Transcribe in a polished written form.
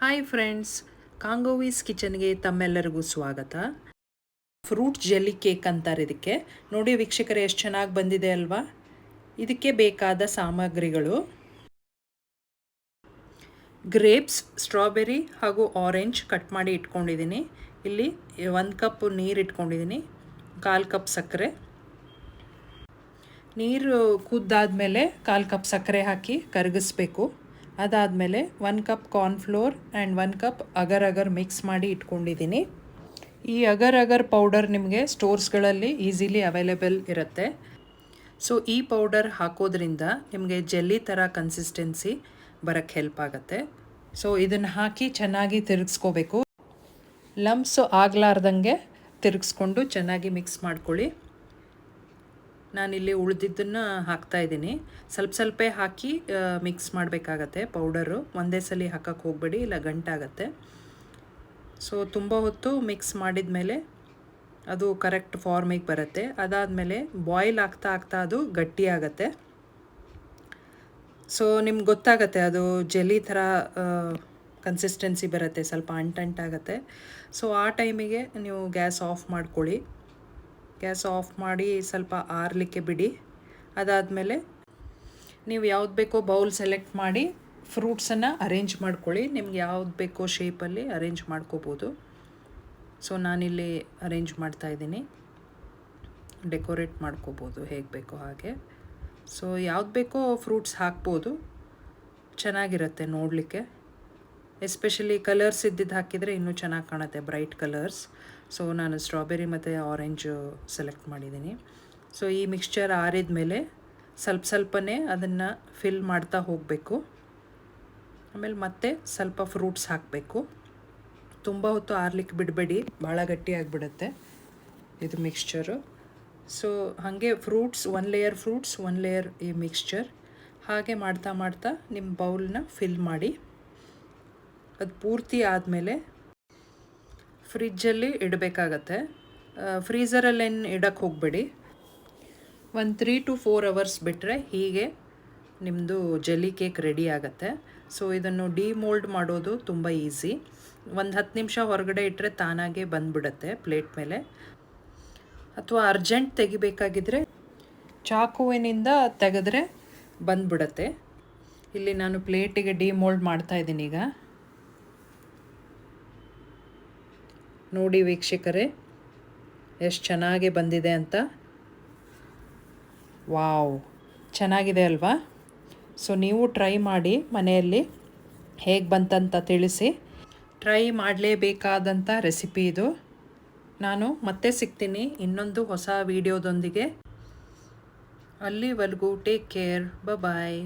Hi friends, ಕಾಂಗೋವೀಸ್ ಕಿಚನ್ಗೆ ತಮ್ಮೆಲ್ಲರಿಗೂ ಸ್ವಾಗತ. Fruit jelly cake ಅಂತಾರೆ ಇದಕ್ಕೆ. ನೋಡಿ ವೀಕ್ಷಕರೇ, ಎಷ್ಟು ಚೆನ್ನಾಗಿ ಬಂದಿದೆ ಅಲ್ವಾ. ಇದಕ್ಕೆ ಬೇಕಾದ ಸಾಮಗ್ರಿಗಳು: ಗ್ರೇಪ್ಸ್, ಸ್ಟ್ರಾಬೆರಿ ಹಾಗೂ ಆರೆಂಜ್ ಕಟ್ ಮಾಡಿ ಇಟ್ಕೊಂಡಿದ್ದೀನಿ. ಇಲ್ಲಿ 1 ಕಪ್ ನೀರು ಇಟ್ಕೊಂಡಿದ್ದೀನಿ, 1/4 ಕಪ್ ಸಕ್ಕರೆ. ನೀರು ಕುದ್ದಾದಮೇಲೆ 1/4 ಕಪ್ ಸಕ್ಕರೆ ಹಾಕಿ ಕರಗಿಸ್ಬೇಕು. ಅದಾದಮೇಲೆ 1 cup cornflour and 1 cup agar agar mix ಮಾಡಿ ಇಟ್ಕೊಂಡಿದ್ದೀನಿ. ಈ ಅಗರ್ ಅಗರ್ ಪೌಡರ್ ನಿಮಗೆ ಸ್ಟೋರ್ಸ್ಗಳಲ್ಲಿ ಈಸಿಲಿ ಅವೈಲೇಬಲ್ ಇರುತ್ತೆ. ಸೊ ಈ ಪೌಡರ್ ಹಾಕೋದ್ರಿಂದ ನಿಮಗೆ ಜೆಲ್ಲಿ ಥರ ಕನ್ಸಿಸ್ಟೆನ್ಸಿ ಬರೋಕ್ಕೆ ಹೆಲ್ಪ್ ಆಗುತ್ತೆ. ಸೊ ಇದನ್ನು ಹಾಕಿ ಚೆನ್ನಾಗಿ ತಿರುಗಿಸ್ಕೋಬೇಕು. ಲಂಪ್ಸ್ ಆಗಲಾರ್ದಂಗೆ ತಿರುಗಿಸ್ಕೊಂಡು ಚೆನ್ನಾಗಿ ಮಿಕ್ಸ್ ಮಾಡ್ಕೊಳ್ಳಿ. ನಾನಿಲ್ಲಿ ಉಳಿದಿದ್ದನ್ನು ಹಾಕ್ತಾಯಿದ್ದೀನಿ. ಸ್ವಲ್ಪ ಹಾಕಿ ಮಿಕ್ಸ್ ಮಾಡಬೇಕಾಗತ್ತೆ. ಪೌಡರು ಒಂದೇ ಸಲ ಹಾಕಕ್ಕೆ ಹೋಗಬೇಡಿ, ಇಲ್ಲ ಗಂಟಾಗತ್ತೆ. ಸೊ ತುಂಬ ಹೊತ್ತು ಮಿಕ್ಸ್ ಮಾಡಿದ ಮೇಲೆ ಅದು ಕರೆಕ್ಟ್ ಫಾರ್ಮಿಗೆ ಬರುತ್ತೆ. ಅದಾದಮೇಲೆ ಬಾಯ್ಲ್ ಆಗ್ತಾ ಅದು ಗಟ್ಟಿಯಾಗತ್ತೆ. ಸೊ ನಿಮ್ಗೆ ಗೊತ್ತಾಗತ್ತೆ, ಅದು ಜೆಲ್ಲಿ ಥರ ಕನ್ಸಿಸ್ಟೆನ್ಸಿ ಬರುತ್ತೆ, ಸ್ವಲ್ಪ ಅಂಟಾಗತ್ತೆ. ಸೊ ಆ ಟೈಮಿಗೆ ನೀವು ಗ್ಯಾಸ್ ಆಫ್ ಮಾಡ್ಕೊಳ್ಳಿ. ಗ್ಯಾಸ್ ಆಫ್ ಮಾಡಿ ಸ್ವಲ್ಪ ಆರಲಿಕ್ಕೆ ಬಿಡಿ. ಅದಾದಮೇಲೆ ನೀವು ಯಾವ್ದು ಬೇಕೋ ಬೌಲ್ ಸೆಲೆಕ್ಟ್ ಮಾಡಿ ಫ್ರೂಟ್ಸನ್ನು ಅರೇಂಜ್ ಮಾಡ್ಕೊಳ್ಳಿ. ನಿಮ್ಗೆ ಯಾವ್ದು ಬೇಕೋ ಶೇಪಲ್ಲಿ ಅರೇಂಜ್ ಮಾಡ್ಕೋಬೋದು. ಸೊ ನಾನಿಲ್ಲಿ ಅರೇಂಜ್ ಮಾಡ್ತಾಯಿದ್ದೀನಿ. ಡೆಕೋರೇಟ್ ಮಾಡ್ಕೋಬೋದು ಹೇಗೆ ಬೇಕೋ ಹಾಗೆ. ಸೊ ಯಾವ್ದು ಬೇಕೋ ಫ್ರೂಟ್ಸ್ ಹಾಕ್ಬೋದು, ಚೆನ್ನಾಗಿರುತ್ತೆ ನೋಡಲಿಕ್ಕೆ. ಎಸ್ಪೆಷಲಿ ಕಲರ್ಸ್ ಇದ್ದಿದ್ದು ಹಾಕಿದರೆ ಇನ್ನೂ ಚೆನ್ನಾಗಿ ಕಾಣುತ್ತೆ, ಬ್ರೈಟ್ ಕಲರ್ಸ್. ಸೊ ನಾನು ಸ್ಟ್ರಾಬೆರಿ ಮತ್ತು ಆರೆಂಜು ಸೆಲೆಕ್ಟ್ ಮಾಡಿದ್ದೀನಿ. ಸೊ ಈ ಮಿಕ್ಸ್ಚರ್ ಆರಿದ ಮೇಲೆ ಸ್ವಲ್ಪನೇ ಅದನ್ನು ಫಿಲ್ ಮಾಡ್ತಾ ಹೋಗಬೇಕು. ಆಮೇಲೆ ಮತ್ತೆ ಸ್ವಲ್ಪ ಫ್ರೂಟ್ಸ್ ಹಾಕಬೇಕು. ತುಂಬ ಹೊತ್ತು ಆರ್ಲಿಕ್ಕೆ ಬಿಡಬೇಡಿ, ಭಾಳ ಗಟ್ಟಿಯಾಗಿಬಿಡುತ್ತೆ ಇದು ಮಿಕ್ಸ್ಚರು. ಸೊ ಹಾಗೆ ಫ್ರೂಟ್ಸ್, 1 ಲೇಯರ್ ಫ್ರೂಟ್ಸ್, 1 ಲೇಯರ್ ಈ ಮಿಕ್ಸ್ಚರ್ ಹಾಗೆ ಮಾಡ್ತಾ ನಿಮ್ಮ ಬೌಲ್ನ ಫಿಲ್ ಮಾಡಿ. ಅದು ಪೂರ್ತಿ ಆದಮೇಲೆ ಫ್ರಿಜ್ಜಲ್ಲಿ ಇಡಬೇಕಾಗತ್ತೆ. ಫ್ರೀಝರಲ್ಲೇನು ಇಡಕ್ಕೆ ಹೋಗಬೇಡಿ. ಒಂದು 3 to 4 ಅವರ್ಸ್ ಬಿಟ್ಟರೆ ಹೀಗೆ ನಿಮ್ಮದು ಜೆಲ್ಲಿ ಕೇಕ್ ರೆಡಿ ಆಗುತ್ತೆ. ಸೊ ಇದನ್ನು ಡಿಮೋಲ್ಡ್ ಮಾಡೋದು ತುಂಬ ಈಸಿ. ಒಂದು 10 ನಿಮಿಷ ಹೊರಗಡೆ ಇಟ್ಟರೆ ತಾನಾಗೆ ಬಂದುಬಿಡುತ್ತೆ ಪ್ಲೇಟ್ ಮೇಲೆ. ಅಥವಾ ಅರ್ಜೆಂಟ್ ತೆಗಿಬೇಕಾಗಿದ್ದರೆ ಚಾಕುವಿನಿಂದ ತೆಗೆದ್ರೆ ಬಂದುಬಿಡುತ್ತೆ. ಇಲ್ಲಿ ನಾನು ಪ್ಲೇಟಿಗೆ ಡಿಮೋಲ್ಡ್ ಮಾಡ್ತಾಯಿದ್ದೀನಿ ಈಗ. ನೋಡಿ ವೀಕ್ಷಕರೇ, ಎಷ್ಟು ಚೆನ್ನಾಗಿ ಬಂದಿದೆ ಅಂತ. ವಾವ್, ಚೆನ್ನಾಗಿದೆ ಅಲ್ವಾ. ಸೊ ನೀವು ಟ್ರೈ ಮಾಡಿ ಮನೆಯಲ್ಲಿ, ಹೇಗೆ ಬಂತಂತ ತಿಳಿಸಿ. ಟ್ರೈ ಮಾಡಲೇಬೇಕಾದಂಥ ರೆಸಿಪಿ ಇದು. ನಾನು ಮತ್ತೆ ಸಿಗ್ತೀನಿ ಇನ್ನೊಂದು ಹೊಸ ವಿಡಿಯೋದೊಂದಿಗೆ. ಅಲ್ಲಿವರೆಗೂ ಟೇಕ್ ಕೇರ್, ಬಾಯ್.